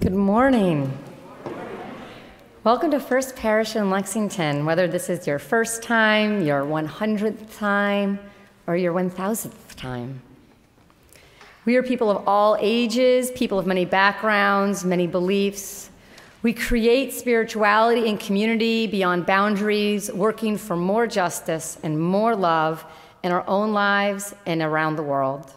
Good morning. Welcome to First Parish in Lexington, whether this is your first time, your 100th time, or your 1,000th time. We are people of all ages, people of many backgrounds, many beliefs. We create spirituality and community beyond boundaries, working for more justice and more love in our own lives and around the world.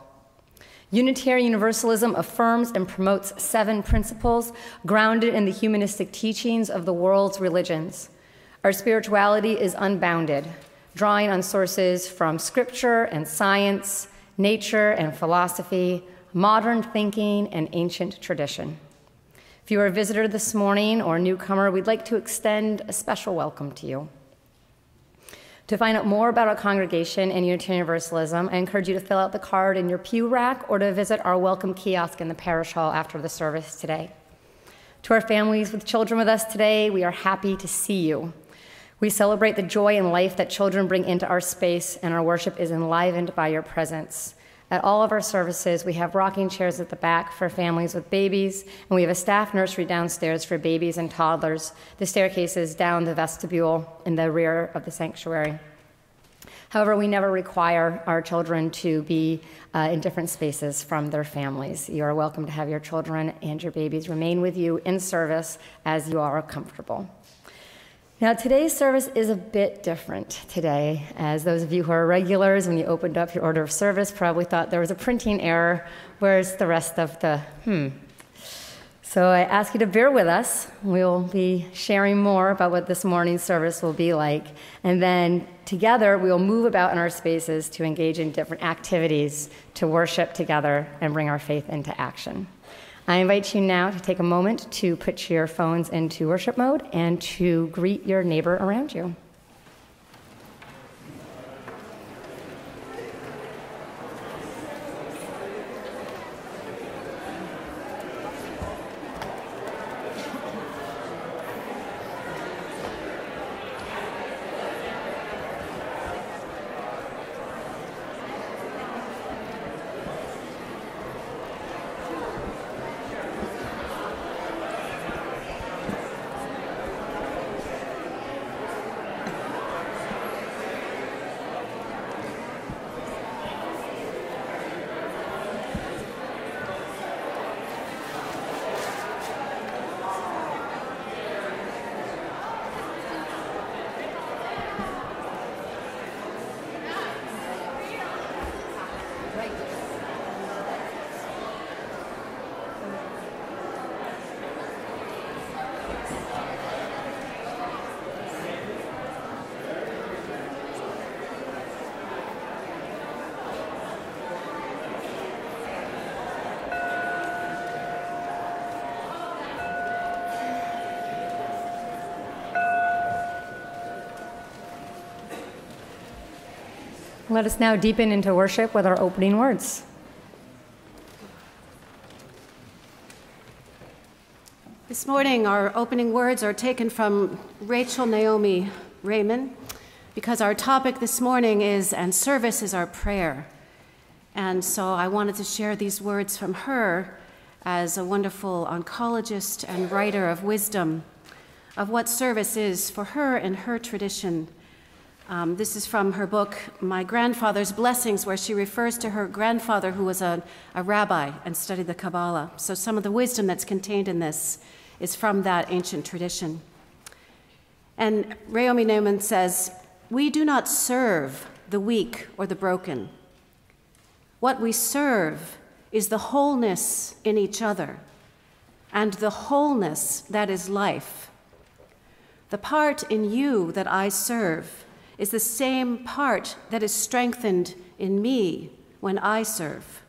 Unitarian Universalism affirms and promotes 7 principles grounded in the humanistic teachings of the world's religions. Our spirituality is unbounded, drawing on sources from scripture and science, nature and philosophy, modern thinking, and ancient tradition. If you are a visitor this morning or a newcomer, we'd like to extend a special welcome to you. To find out more about our congregation and Unitarian Universalism, I encourage you to fill out the card in your pew rack or to visit our welcome kiosk in the parish hall after the service today. To our families with children with us today, we are happy to see you. We celebrate the joy and life that children bring into our space, and our worship is enlivened by your presence. At all of our services, we have rocking chairs at the back for families with babies, and we have a staff nursery downstairs for babies and toddlers. The staircase is down the vestibule in the rear of the sanctuary. However, we never require our children to be in different spaces from their families. You are welcome to have your children and your babies remain with you in service as you are comfortable. Now, today's service is a bit different today, as those of you who are regulars, when you opened up your order of service, probably thought there was a printing error. Where's the rest of the So I ask you to bear with us. We'll be sharing more about what this morning's service will be like, and then together we'll move about in our spaces to engage in different activities to worship together and bring our faith into action. I invite you now to take a moment to put your phones into worship mode and to greet your neighbor around you. Let us now deepen into worship with our opening words. This morning, our opening words are taken from Rachel Naomi Raymond, because our topic this morning is, and service is our prayer. And so I wanted to share these words from her as a wonderful oncologist and writer of wisdom of what service is for her and her tradition. This is from her book, My Grandfather's Blessings, where she refers to her grandfather who was a rabbi and studied the Kabbalah. So some of the wisdom that's contained in this is from that ancient tradition. And Naomi Raymond says, "We do not serve the weak or the broken. What we serve is the wholeness in each other and the wholeness that is life. The part in you that I serve is the same part that is strengthened in me when I serve.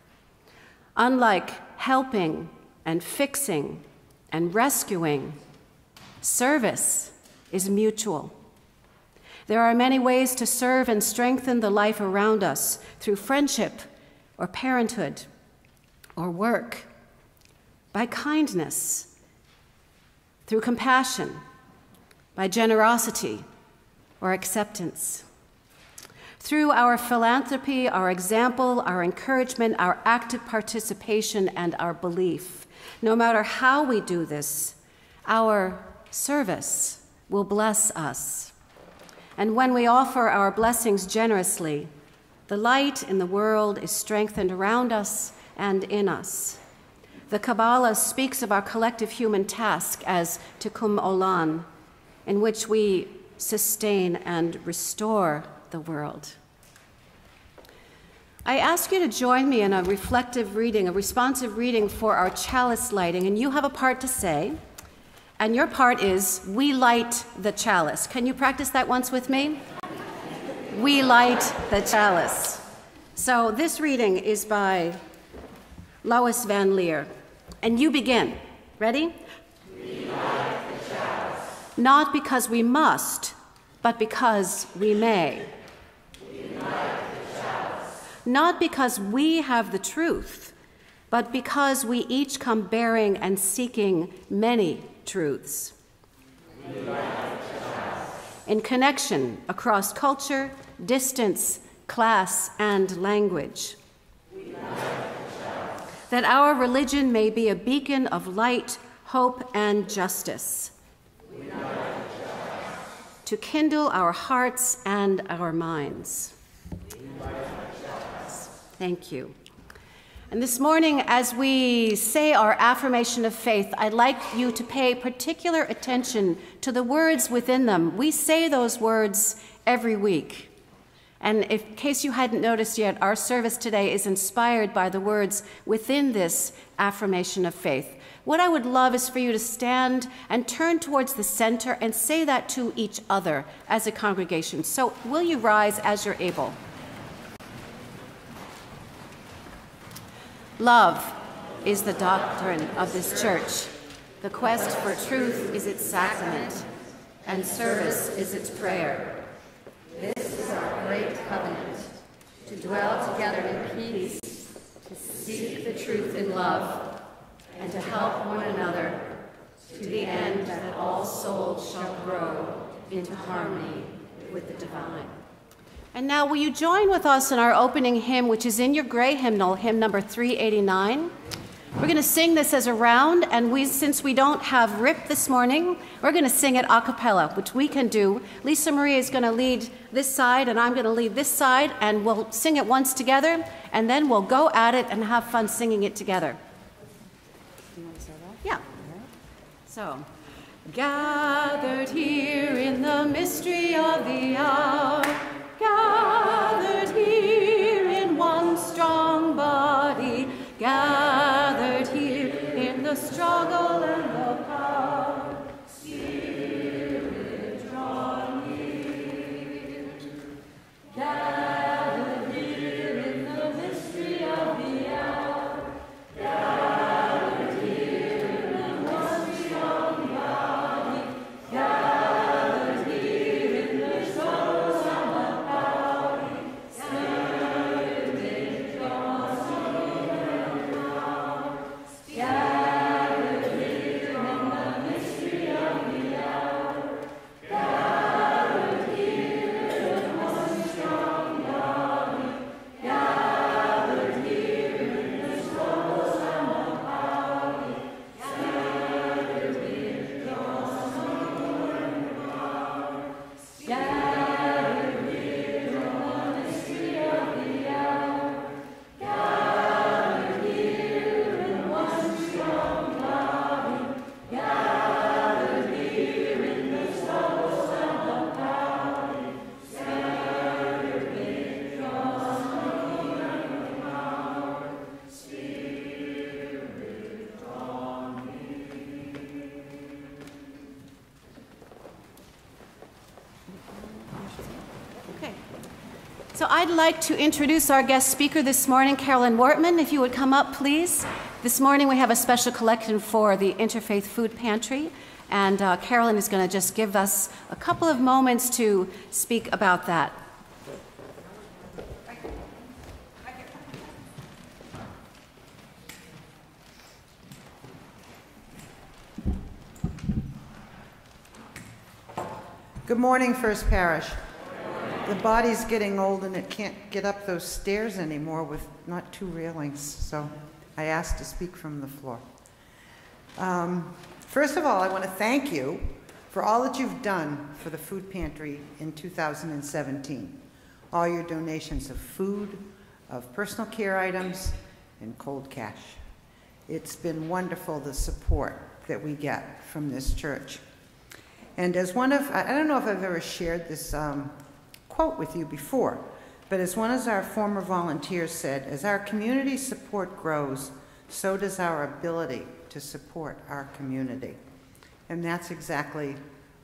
Unlike helping and fixing and rescuing, service is mutual. There are many ways to serve and strengthen the life around us through friendship or parenthood or work, by kindness, through compassion, by generosity, or acceptance. Through our philanthropy, our example, our encouragement, our active participation, and our belief, No matter how we do this, our service will bless us. And when we offer our blessings generously, the light in the world is strengthened around us and in us. The Kabbalah speaks of our collective human task as tikkun olam, in which we sustain and restore the world. I ask you to join me in a reflective reading, a responsive reading for our chalice lighting, and you have a part to say, and your part is, we light the chalice. Can you practice that once with me? We light the chalice. So this reading is by Lois Van Leer, and you begin. Ready? We light the chalice. Not because we must, but because we may. We light the chalice. Not because we have the truth, but because we each come bearing and seeking many truths. We light the chalice. In connection across culture, distance, class, and language. We light the chalice. That our religion may be a beacon of light, hope, and justice. We light the chalice. To kindle our hearts and our minds. We light the chalice. Thank you. And this morning, as we say our affirmation of faith, I'd like you to pay particular attention to the words within them. We say those words every week. And in case you hadn't noticed yet, our service today is inspired by the words within this affirmation of faith. What I would love is for you to stand and turn towards the center and say that to each other as a congregation. So will you rise as you're able? Love is the doctrine of this church. The quest for truth is its sacrament, and service is its prayer. This is our great covenant, to dwell together in peace, to seek the truth in love, and to help one another, to the end that all souls shall grow into harmony with the divine. And now will you join with us in our opening hymn, which is in your gray hymnal, hymn number 389. We're going to sing this as a round, and since we don't have Rip this morning, we're going to sing it a cappella, which we can do. Lisa Marie is going to lead this side, and I'm going to lead this side, and we'll sing it once together, and then we'll go at it and have fun singing it together. You want to start off? Yeah. So, gathered here in the mystery of the hour, gathered here in one strong body, gathered here in the struggle and the power, Spirit draw near. Gathered here in the mystery of the hour, gathered here in one strong body, gathered here in the struggle and the power, Spirit draw near. Gathered here in the mystery of the hour, gathered here in one strong body, gathered here in the struggles and the power, Spirit draws near and power. Gathered here in the mystery of the hour, gathered here in one strong body, gathered here in the struggles and the power, Spirit draws near and power, Spirit draw near. Okay. So I'd like to introduce our guest speaker this morning, Carolyn Wortman. If you would come up, please. This morning we have a special collection for the Interfaith Food Pantry, and Carolyn is going to just give us a couple of moments to speak about that. Good morning, First Parish. The body's getting old and it can't get up those stairs anymore with not two railings, so I asked to speak from the floor. First of all, I want to thank you for all that you've done for the food pantry in 2017. All your donations of food, of personal care items, and cold cash. It's been wonderful, the support that we get from this church. And as one of, I don't know if I've ever shared this quote with you before, but as one of our former volunteers said, as our community support grows, so does our ability to support our community. And that's exactly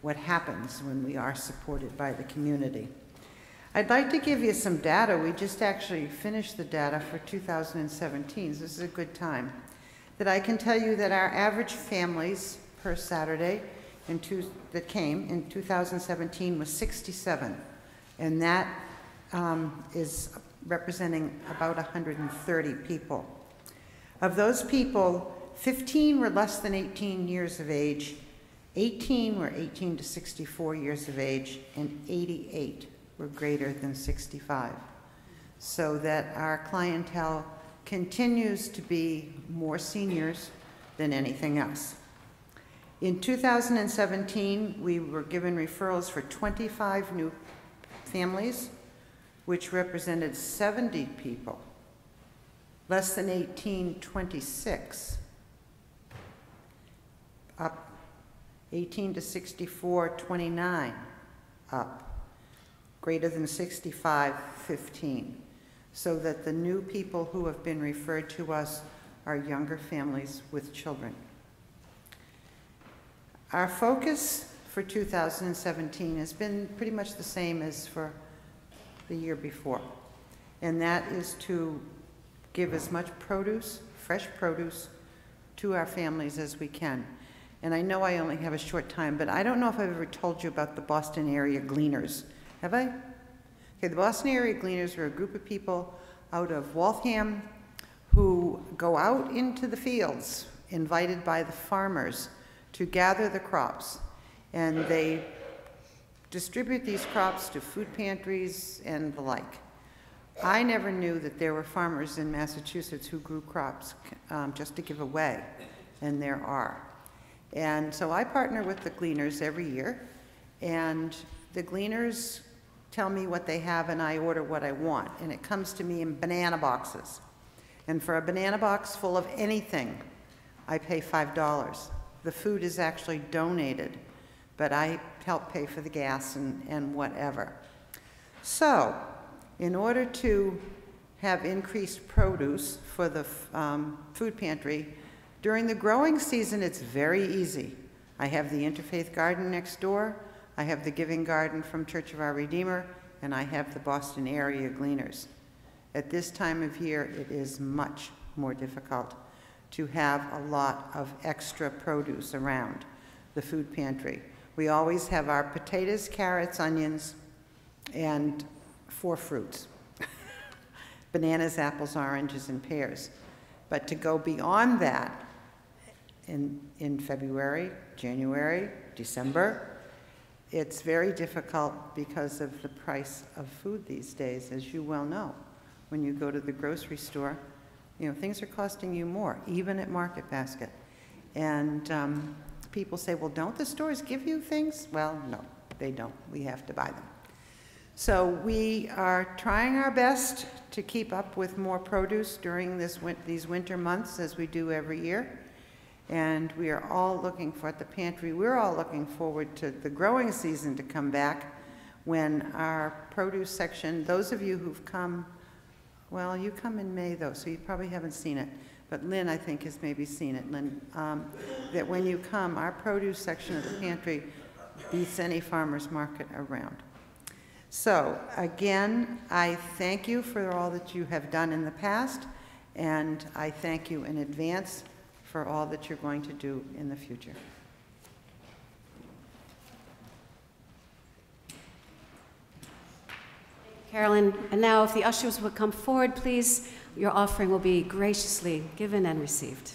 what happens when we are supported by the community. I'd like to give you some data. We just actually finished the data for 2017, so this is a good time. That I can tell you that our average families per Saturday that came in 2017 was 67, and that is representing about 130 people. Of those people, 15 were less than 18 years of age, 18 were 18 to 64 years of age, and 88 were greater than 65. So that our clientele continues to be more seniors than anything else. In 2017, we were given referrals for 25 new families, which represented 70 people. Less than 18, 26. Up. 18 to 64, 29. Up. Greater than 65, 15. So that the new people who have been referred to us are younger families with children. Our focus for 2017 has been pretty much the same as for the year before, and that is to give as much produce, fresh produce, to our families as we can. And I know I only have a short time, but I don't know if I've ever told you about the Boston Area Gleaners. Have I? Okay, the Boston Area Gleaners are a group of people out of Waltham who go out into the fields, invited by the farmers, to gather the crops. And they distribute these crops to food pantries and the like. I never knew that there were farmers in Massachusetts who grew crops just to give away, and there are. And so I partner with the Gleaners every year, and the Gleaners tell me what they have and I order what I want, and it comes to me in banana boxes. And for a banana box full of anything, I pay $5. The food is actually donated, but I help pay for the gas and whatever. So, in order to have increased produce for the food pantry, during the growing season, it's very easy. I have the Interfaith Garden next door, I have the Giving Garden from Church of Our Redeemer, and I have the Boston Area Gleaners. At this time of year, it is much more difficult to have a lot of extra produce around the food pantry. We always have our potatoes, carrots, onions, and 4 fruits. Bananas, apples, oranges, and pears. But to go beyond that, in February, January, December, it's very difficult because of the price of food these days, as you well know. When you go to the grocery store, you know, things are costing you more, even at Market Basket. And people say, well, don't the stores give you things? Well, no, they don't. We have to buy them. So we are trying our best to keep up with more produce during these winter months, as we do every year. And we are all looking for, at the pantry, we're all looking forward to the growing season to come back, when our produce section, those of you who've come, well, you come in May though, so you probably haven't seen it, but Lynn, I think, has maybe seen it, Lynn, that when you come, our produce section of the pantry beats any farmer's market around. So again, I thank you for all that you have done in the past, and I thank you in advance for all that you're going to do in the future. Carolyn, and now if the ushers would come forward, please, your offering will be graciously given and received.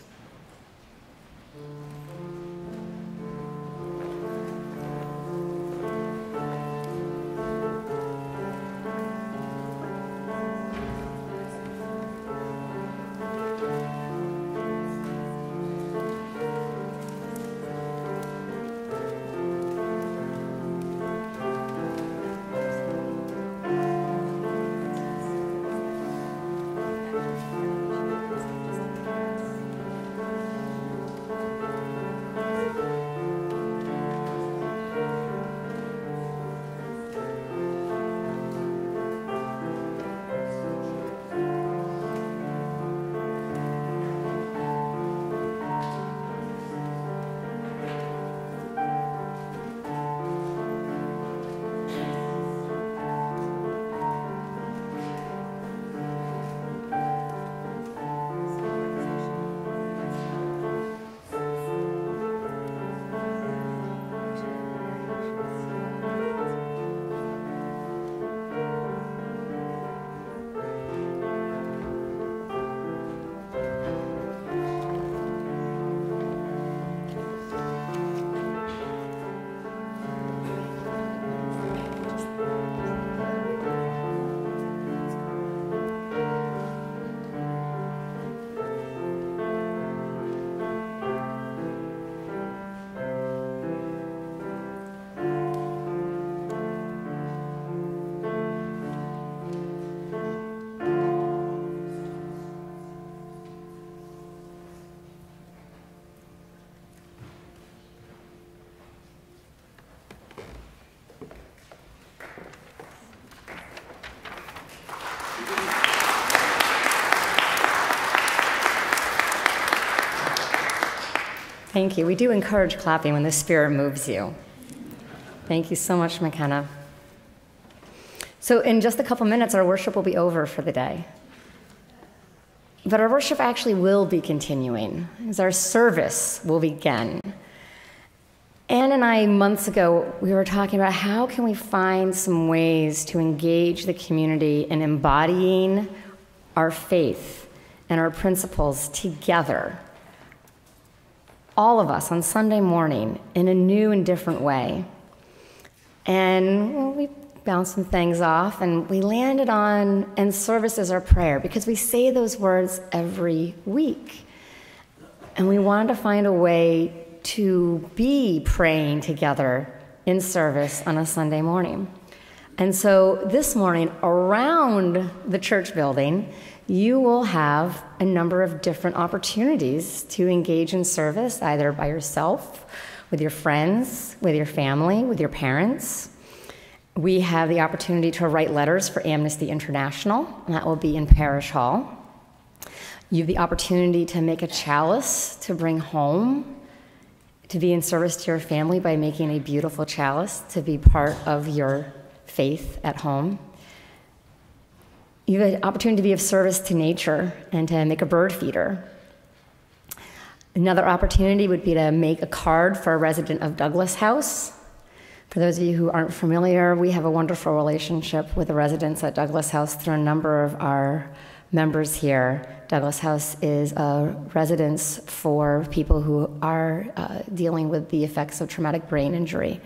Thank you. We do encourage clapping when the Spirit moves you. Thank you so much, McKenna. So in just a couple minutes, our worship will be over for the day. But our worship actually will be continuing, as our service will begin. Anne and I, months ago, we were talking about how can we find some ways to engage the community in embodying our faith and our principles together, all of us on Sunday morning, in a new and different way. And we bounced some things off, and we landed on, and service is our prayer, because we say those words every week. And we wanted to find a way to be praying together in service on a Sunday morning. And so this morning, around the church building, you will have a number of different opportunities to engage in service, either by yourself, with your friends, with your family, with your parents. We have the opportunity to write letters for Amnesty International, and that will be in Parish Hall. You have the opportunity to make a chalice to bring home, to be in service to your family by making a beautiful chalice to be part of your faith at home. You have an opportunity to be of service to nature and to make a bird feeder. Another opportunity would be to make a card for a resident of Douglas House. For those of you who aren't familiar, we have a wonderful relationship with the residents at Douglas House through a number of our members here. Douglas House is a residence for people who are dealing with the effects of traumatic brain injury.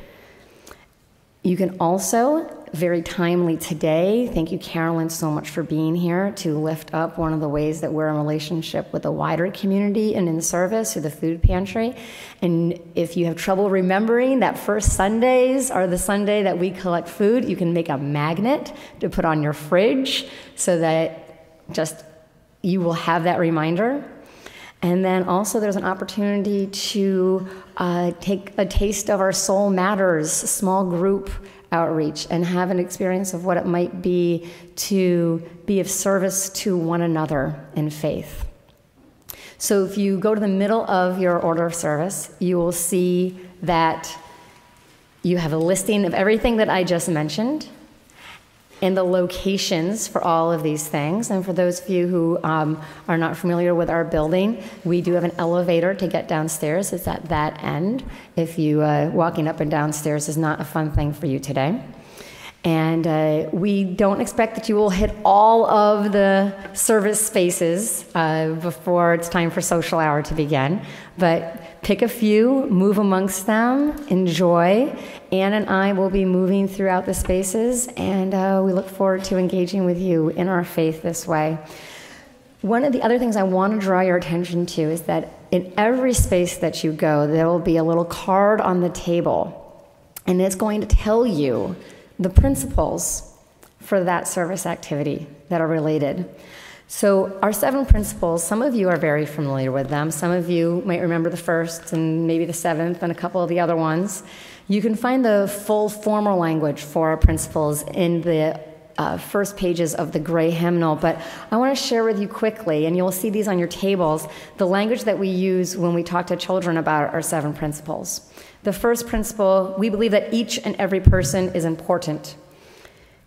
You can also, very timely today, thank you, Carolyn, so much for being here to lift up one of the ways that we're in relationship with the wider community and in service through the food pantry. And if you have trouble remembering that first Sundays are the Sunday that we collect food, you can make a magnet to put on your fridge so that just you will have that reminder. And then also there's an opportunity to take a taste of our Soul Matters small group outreach and have an experience of what it might be to be of service to one another in faith. So if you go to the middle of your order of service, you will see that you have a listing of everything that I just mentioned and the locations for all of these things. And for those of you who are not familiar with our building, we do have an elevator to get downstairs. It's at that end. If you walking up and downstairs is not a fun thing for you today. And we don't expect that you will hit all of the service spaces before it's time for social hour to begin. But pick a few, move amongst them, enjoy. Anne and I will be moving throughout the spaces, and we look forward to engaging with you in our faith this way. One of the other things I want to draw your attention to is that in every space that you go, there will be a little card on the table, and it's going to tell you the principles for that service activity that are related. So our 7 principles, some of you are very familiar with them. Some of you might remember the first and maybe the 7th and a couple of the other ones. You can find the full formal language for our principles in the first pages of the gray hymnal, but I want to share with you quickly, and you'll see these on your tables, the language that we use when we talk to children about our 7 principles. The first principle, we believe that each and every person is important.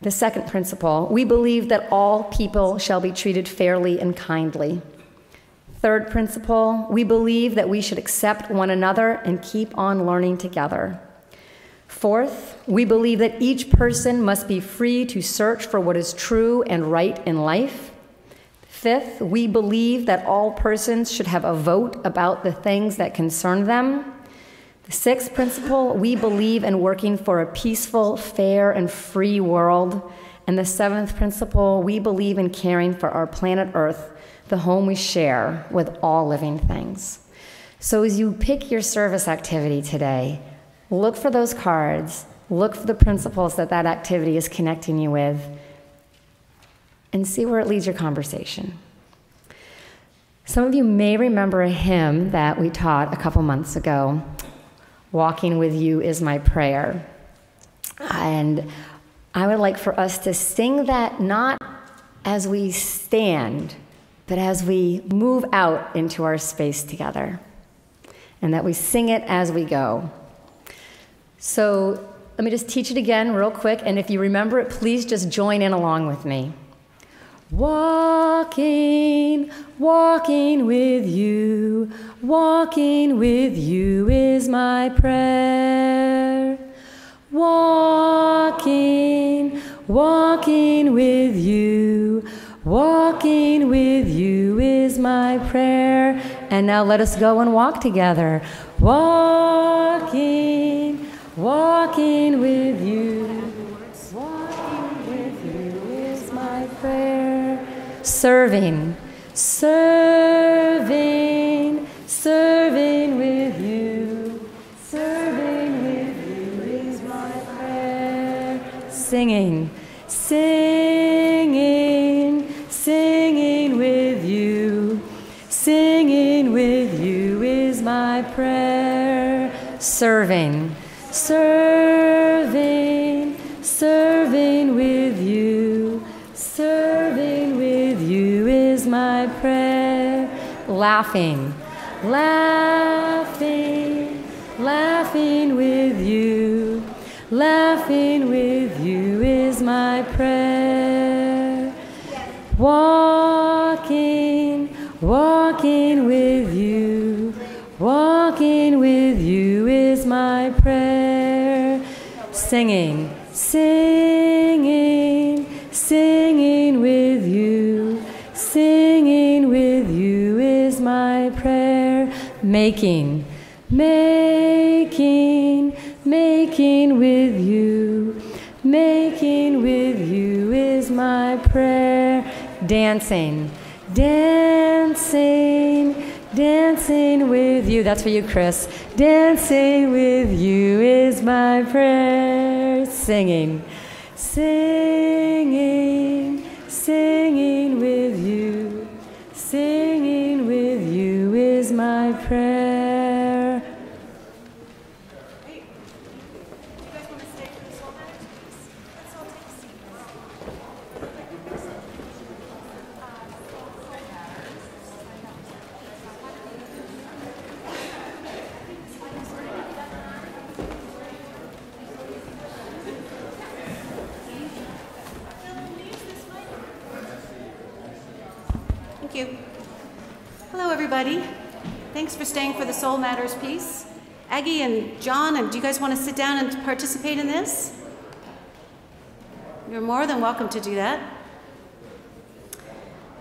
The second principle, we believe that all people shall be treated fairly and kindly. Third principle, we believe that we should accept one another and keep on learning together. Fourth, we believe that each person must be free to search for what is true and right in life. Fifth, we believe that all persons should have a vote about the things that concern them. The sixth principle, we believe in working for a peaceful, fair, and free world. And the seventh principle, we believe in caring for our planet Earth, the home we share with all living things. So as you pick your service activity today, look for those cards, look for the principles that that activity is connecting you with, and see where it leads your conversation. Some of you may remember a hymn that we taught a couple months ago, Walking with You is My Prayer. And I would like for us to sing that not as we stand, but as we move out into our space together. and that we sing it as we go. So let me just teach it again real quick, and if you remember it, please just join in along with me. Walking, walking with you is my prayer. Walking, walking with you is my prayer. And now let us go and walk together. Walking, walking with you is my prayer. Serving, serving, serving with you is my prayer. Singing, singing, singing with you is my prayer. Serving, serving, serving with you is my prayer. Laughing, laughing, laughing with you is my prayer. Walking, walking with you is my prayer. Singing, singing, singing with you is my prayer. Making, making, making with you is my prayer. Dancing, dancing, dancing with you. That's for you, Chris. Dancing with you is my prayer. Singing, singing, singing with you is my prayer. Great. You guys want to stay for the Soul Matters piece? Let's all take a seat. Thank you. Hello, everybody. Thanks for staying for the Soul Matters piece. Aggie and John, do you guys want to sit down and participate in this? You're more than welcome to do that.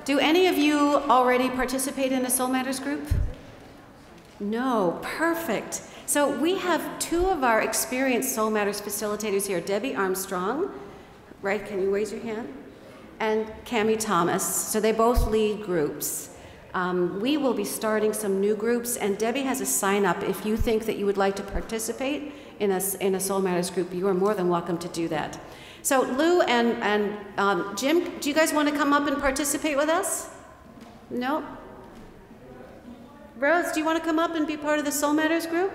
Do any of you already participate in a Soul Matters group? No, perfect. So we have two of our experienced Soul Matters facilitators here, Debbie Armstrong, right, can you raise your hand? And Cammie Thomas, so they both lead groups. We will be starting some new groups, and Debbie has a sign up. If you think that you would like to participate in a Soul Matters group, you are more than welcome to do that. So Lou and Jim, do you guys want to come up and participate with us? No? Rose, do you want to come up and be part of the Soul Matters group?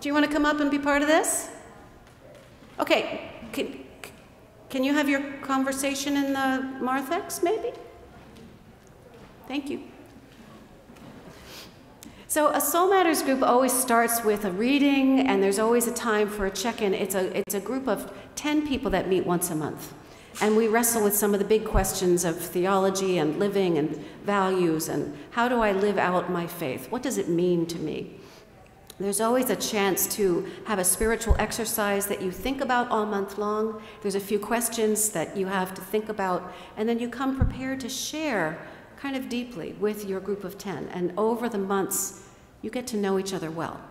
Do you want to come up and be part of this? Okay. Can you have your conversation in the Marthex, maybe? Thank you. So a Soul Matters group always starts with a reading, and there's always a time for a check-in. It's a group of 10 people that meet once a month. And we wrestle with some of the big questions of theology and living and values and how do I live out my faith? What does it mean to me? There's always a chance to have a spiritual exercise that you think about all month long. There's a few questions that you have to think about, and then you come prepared to share kind of deeply with your group of 10. And over the months, you get to know each other well.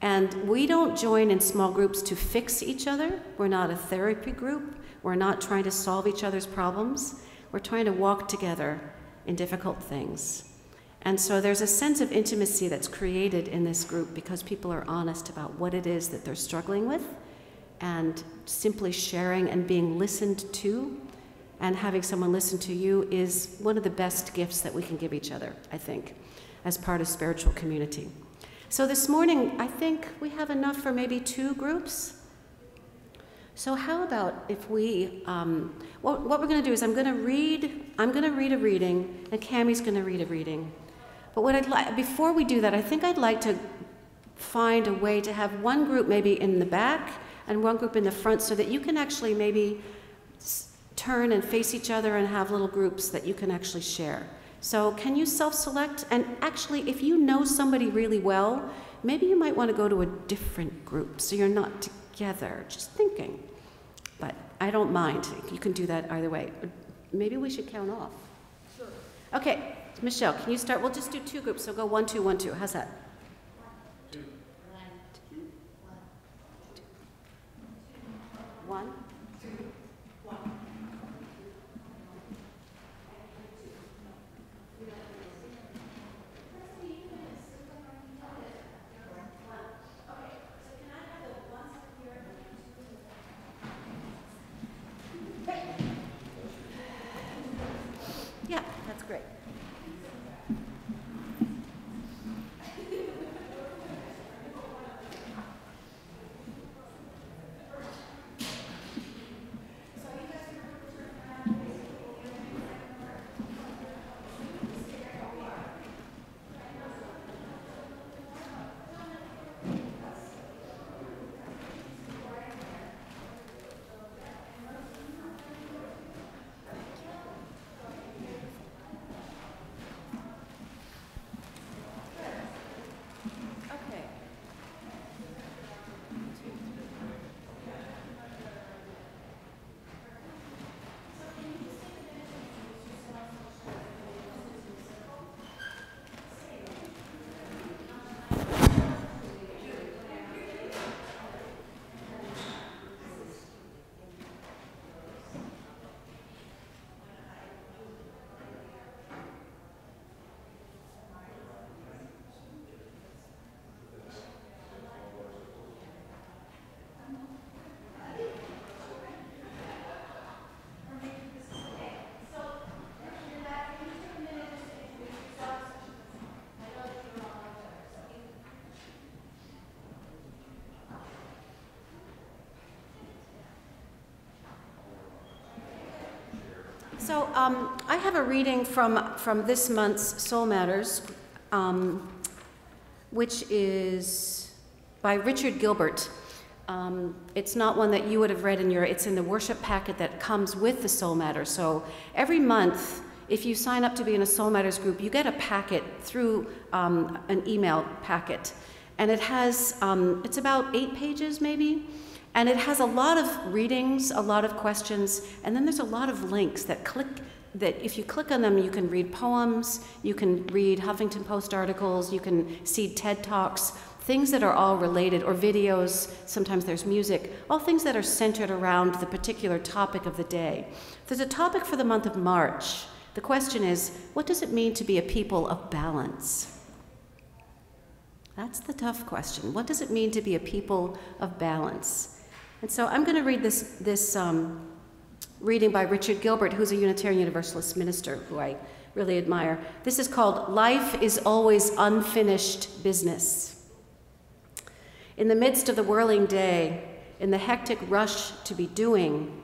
And we don't join in small groups to fix each other. We're not a therapy group. We're not trying to solve each other's problems. We're trying to walk together in difficult things. And so there's a sense of intimacy that's created in this group because people are honest about what it is that they're struggling with, and simply sharing and being listened to and having someone listen to you is one of the best gifts that we can give each other, I think, as part of spiritual community. So this morning, I think we have enough for maybe 2 groups. So how about if we, what we're going to do is I'm going to read a reading, and Cammie's going to read a reading. But what I'd like, before we do that, I think I'd like to find a way to have one group maybe in the back and one group in the front so that you can actually maybe turn and face each other and have little groups that you can actually share. So can you self-select? And actually, if you know somebody really well, maybe you might want to go to a different group so you're not together, just thinking. But I don't mind. You can do that either way. Maybe we should count off. Sure. Okay, Michelle, can you start? We'll just do two groups, so go 1, 2, 1, 2. How's that? 2. 1, 2, 1. Yeah, that's great. Okay. So I have a reading from this month's Soul Matters, which is by Richard Gilbert. It's not one that you would have read it's in the worship packet that comes with the Soul Matters. So every month, if you sign up to be in a Soul Matters group, you get a packet through an email packet. And it has, it's about 8 pages maybe. And it has a lot of readings, a lot of questions, and then there's a lot of links that if you click on them, you can read poems, you can read Huffington Post articles, you can see TED Talks, things that are all related, or videos, sometimes there's music, all things that are centered around the particular topic of the day. There's a topic for the month of March. The question is, what does it mean to be a people of balance? That's the tough question. What does it mean to be a people of balance? And so I'm going to read this reading by Richard Gilbert, who's a Unitarian Universalist minister who I really admire. This is called Life is Always Unfinished Business. In the midst of the whirling day, in the hectic rush to be doing,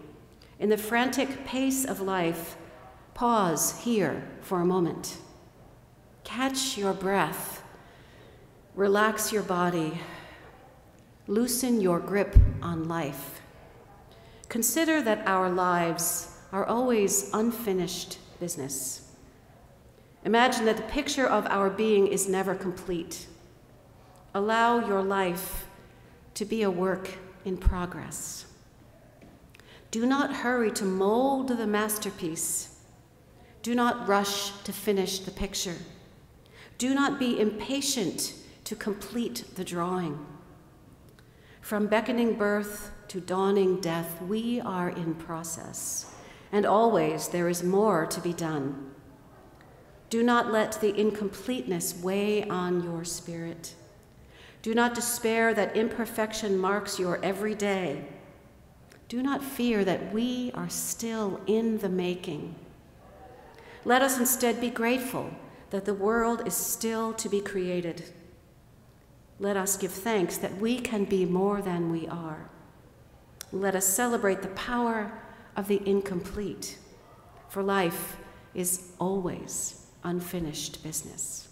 in the frantic pace of life, pause here for a moment. Catch your breath. Relax your body. Loosen your grip on life. Consider that our lives are always unfinished business. Imagine that the picture of our being is never complete. Allow your life to be a work in progress. Do not hurry to mold the masterpiece. Do not rush to finish the picture. Do not be impatient to complete the drawing. From beckoning birth to dawning death, we are in process, and always there is more to be done. Do not let the incompleteness weigh on your spirit. Do not despair that imperfection marks your every day. Do not fear that we are still in the making. Let us instead be grateful that the world is still to be created. Let us give thanks that we can be more than we are. let us celebrate the power of the incomplete, for life is always unfinished business.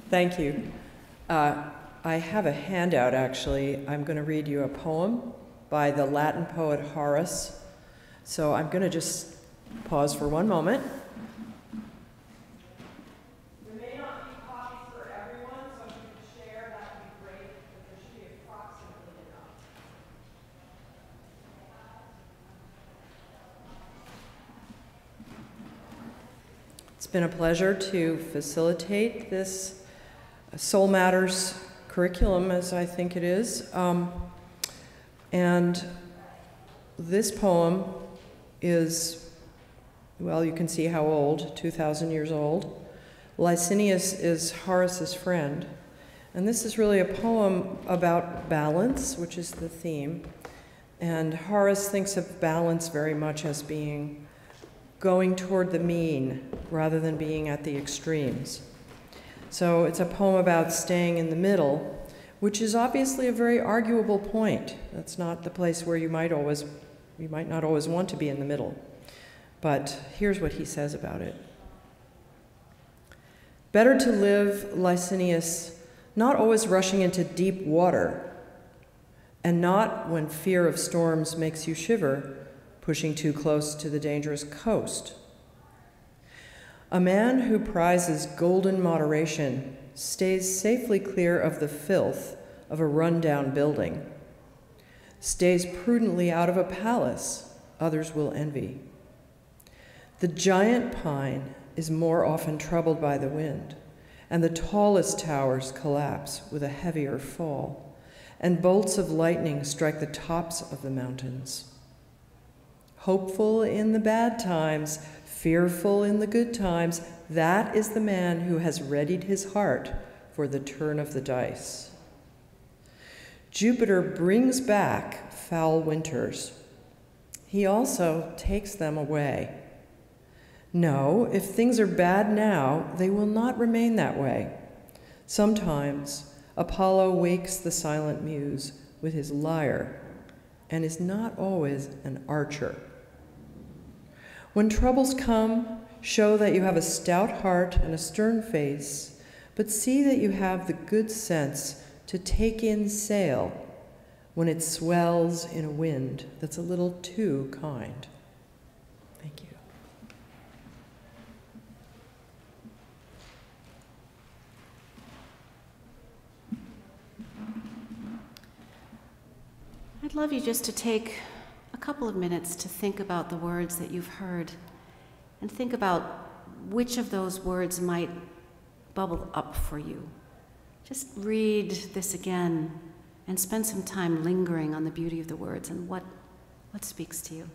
Thank you. I have a handout, actually. I'm going to read you a poem by the Latin poet Horace. So I'm going to just pause for one moment. There may not be copies for everyone, so if you could share, that would be great, but there should be approximately enough. It's been a pleasure to facilitate this Soul Matters curriculum, as I think it is. And this poem is, well, you can see how old, 2,000 years old. Licinius is Horace's friend. And this is really a poem about balance, which is the theme. And Horace thinks of balance very much as being going toward the mean rather than being at the extremes. So it's a poem about staying in the middle, which is obviously a very arguable point. That's not the place where you might not always want to be in the middle. But here's what he says about it. Better to live, Licinius, not always rushing into deep water, and not, when fear of storms makes you shiver, pushing too close to the dangerous coast. A man who prizes golden moderation stays safely clear of the filth of a run-down building, stays prudently out of a palace others will envy. The giant pine is more often troubled by the wind, and the tallest towers collapse with a heavier fall, and bolts of lightning strike the tops of the mountains. Hopeful in the bad times, fearful in the good times, that is the man who has readied his heart for the turn of the dice. Jupiter brings back foul winters. He also takes them away. No, if things are bad now, they will not remain that way. Sometimes Apollo wakes the silent muse with his lyre and is not always an archer. When troubles come, show that you have a stout heart and a stern face, but see that you have the good sense to take in sail when it swells in a wind that's a little too kind. Thank you. I'd love you just to take a couple of minutes to think about the words that you've heard and think about which of those words might bubble up for you. Just read this again and spend some time lingering on the beauty of the words and what speaks to you.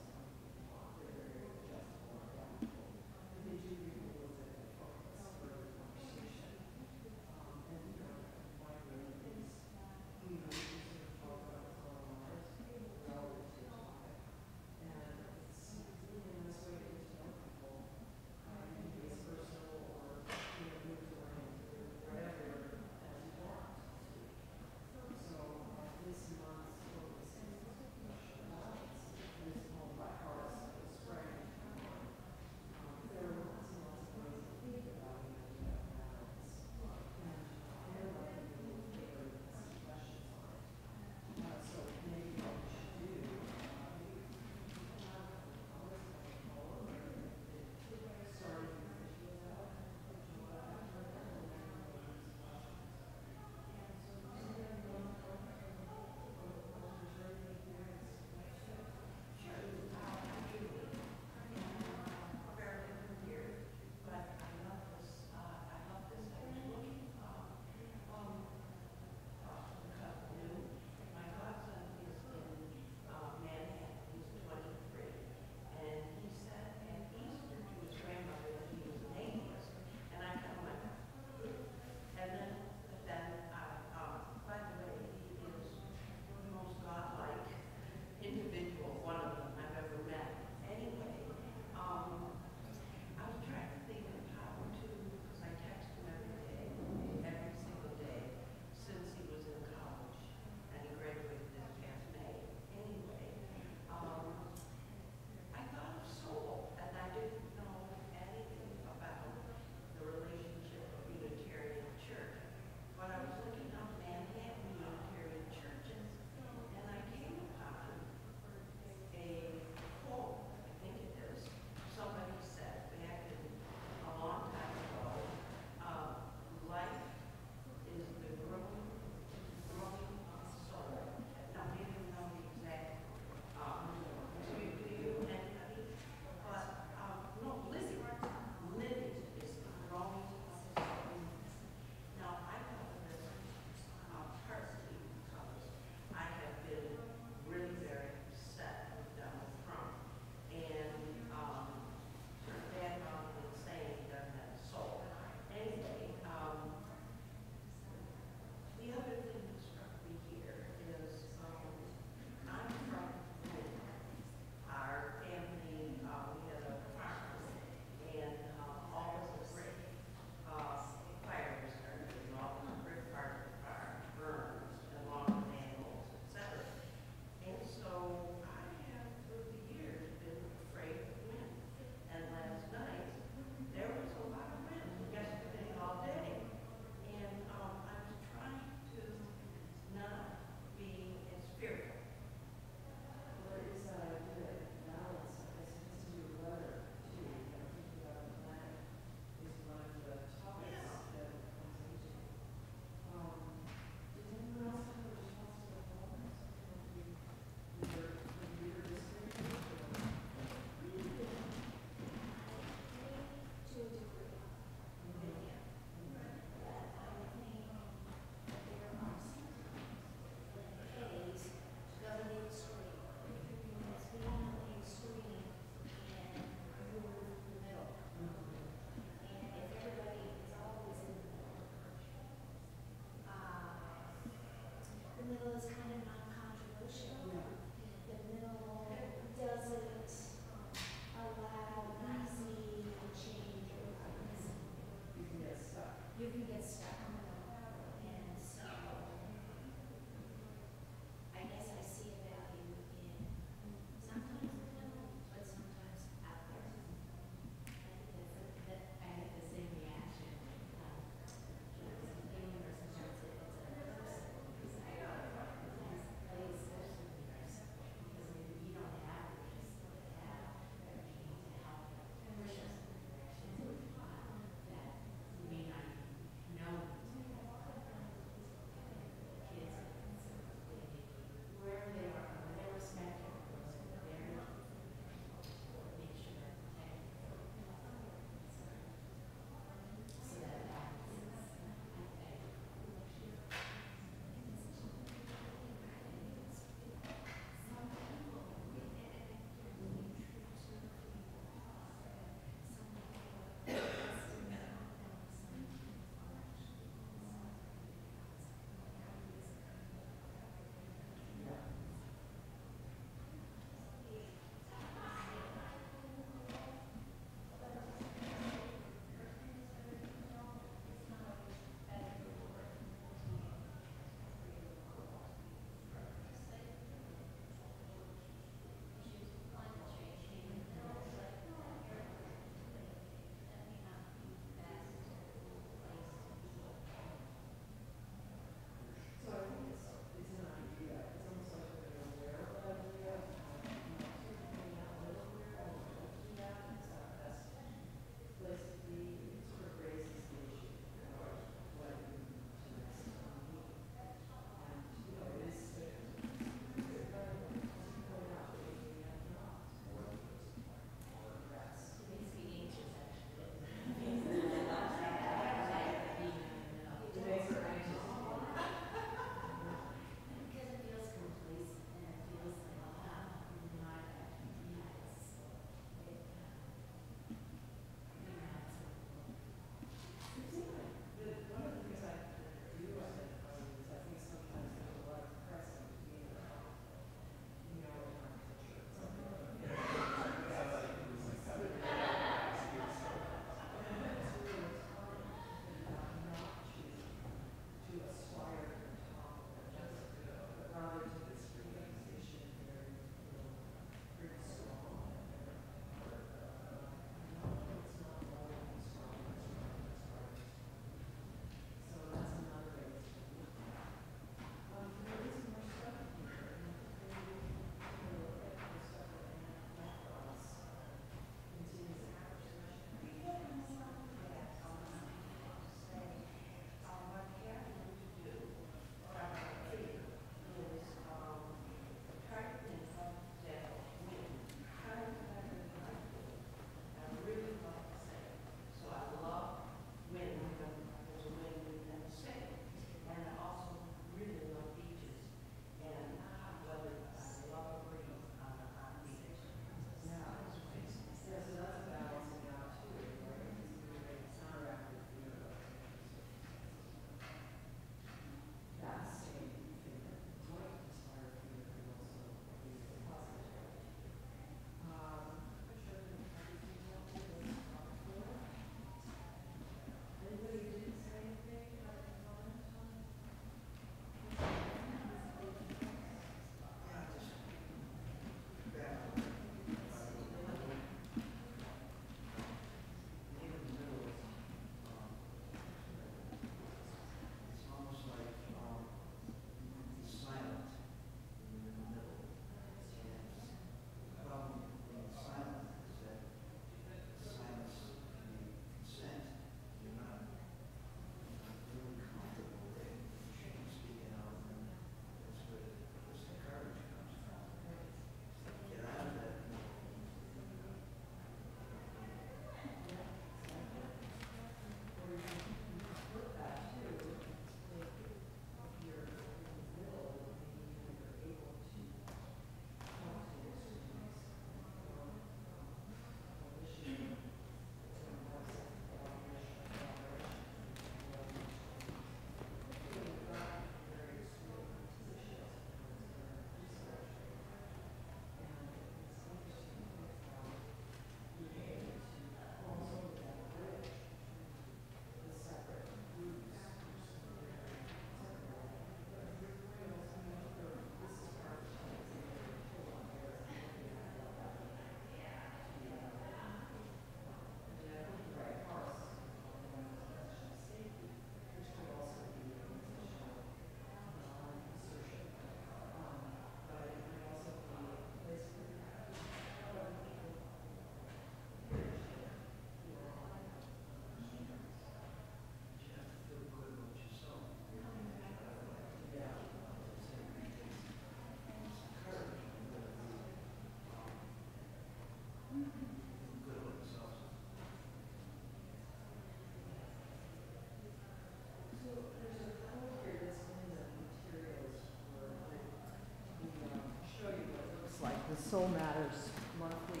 Soul Matters monthly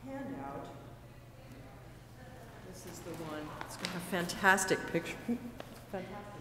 handout. This is the one. It's got a fantastic picture. Fantastic.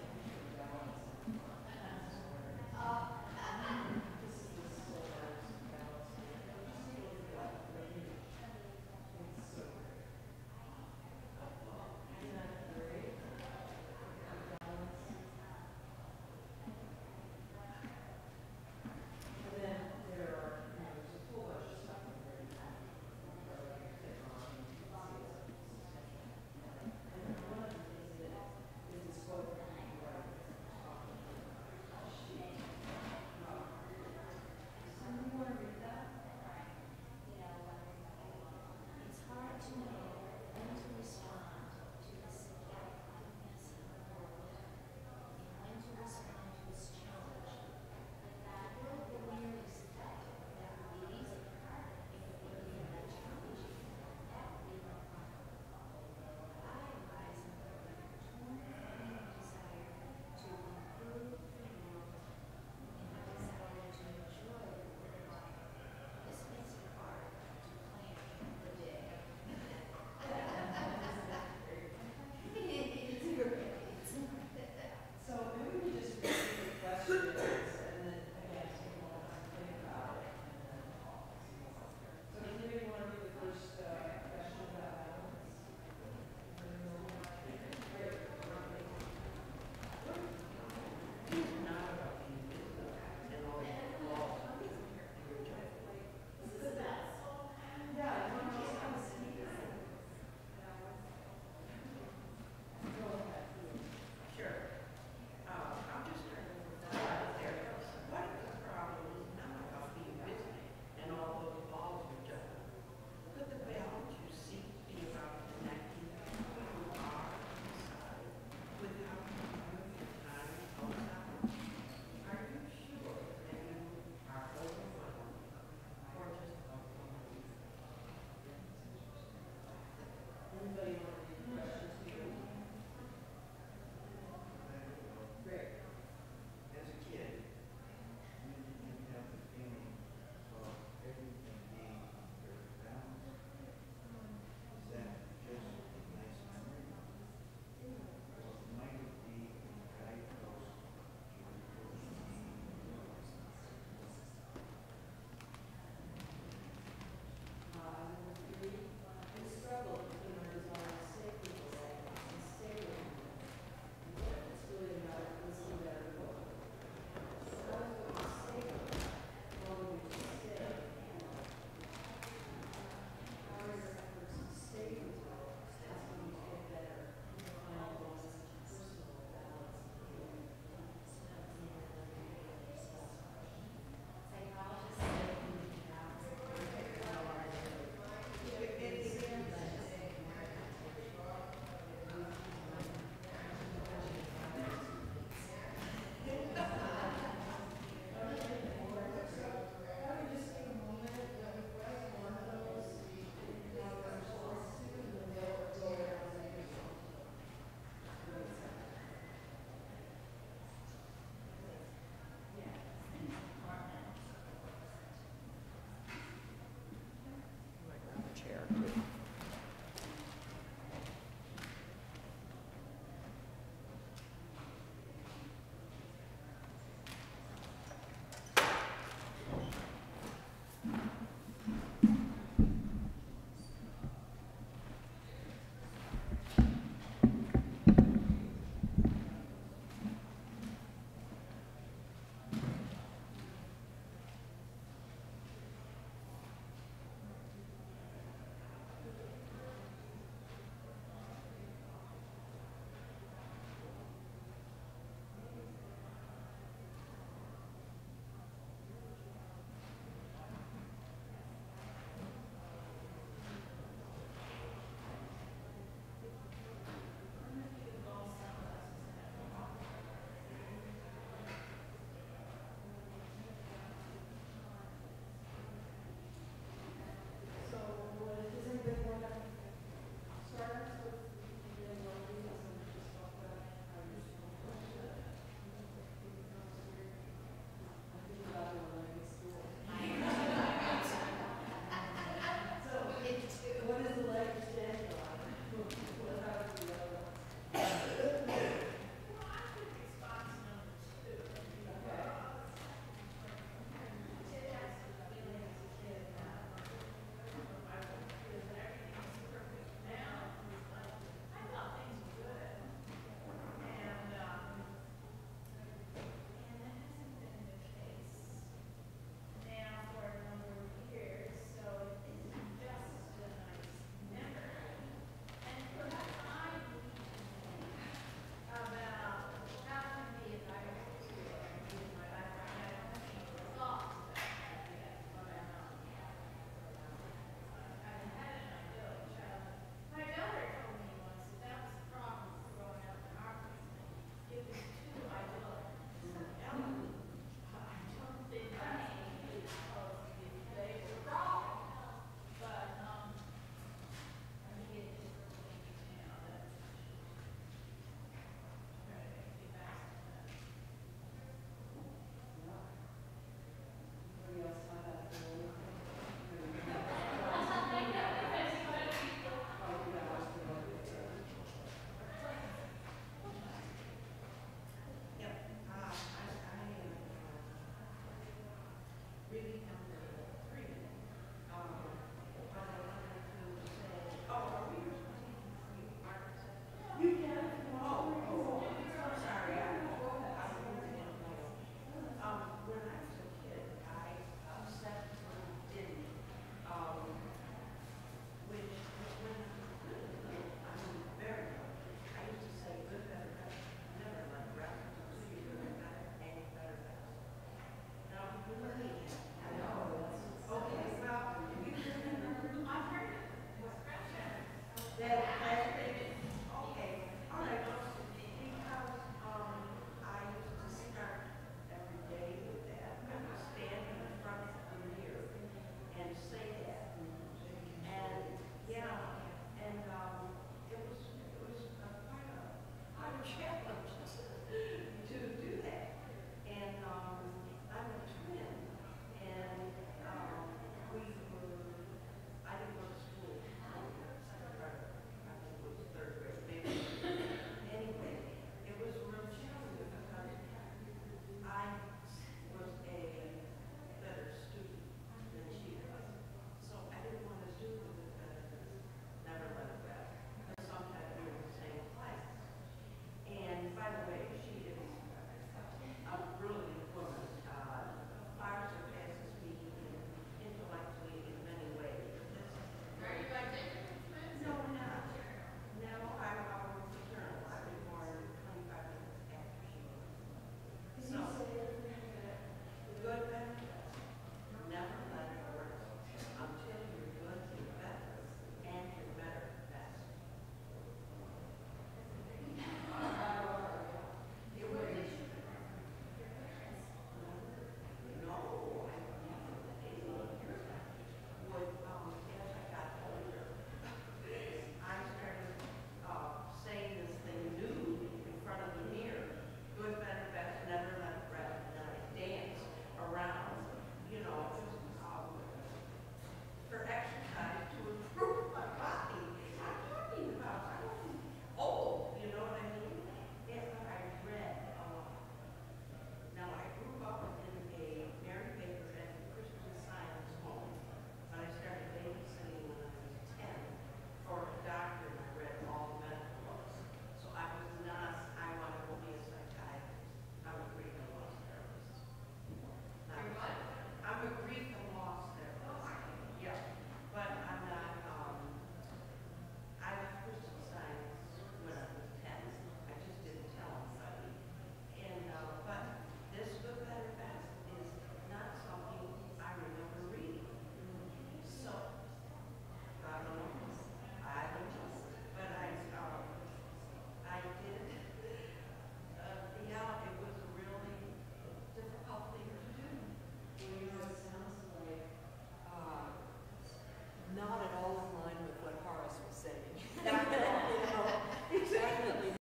not at all in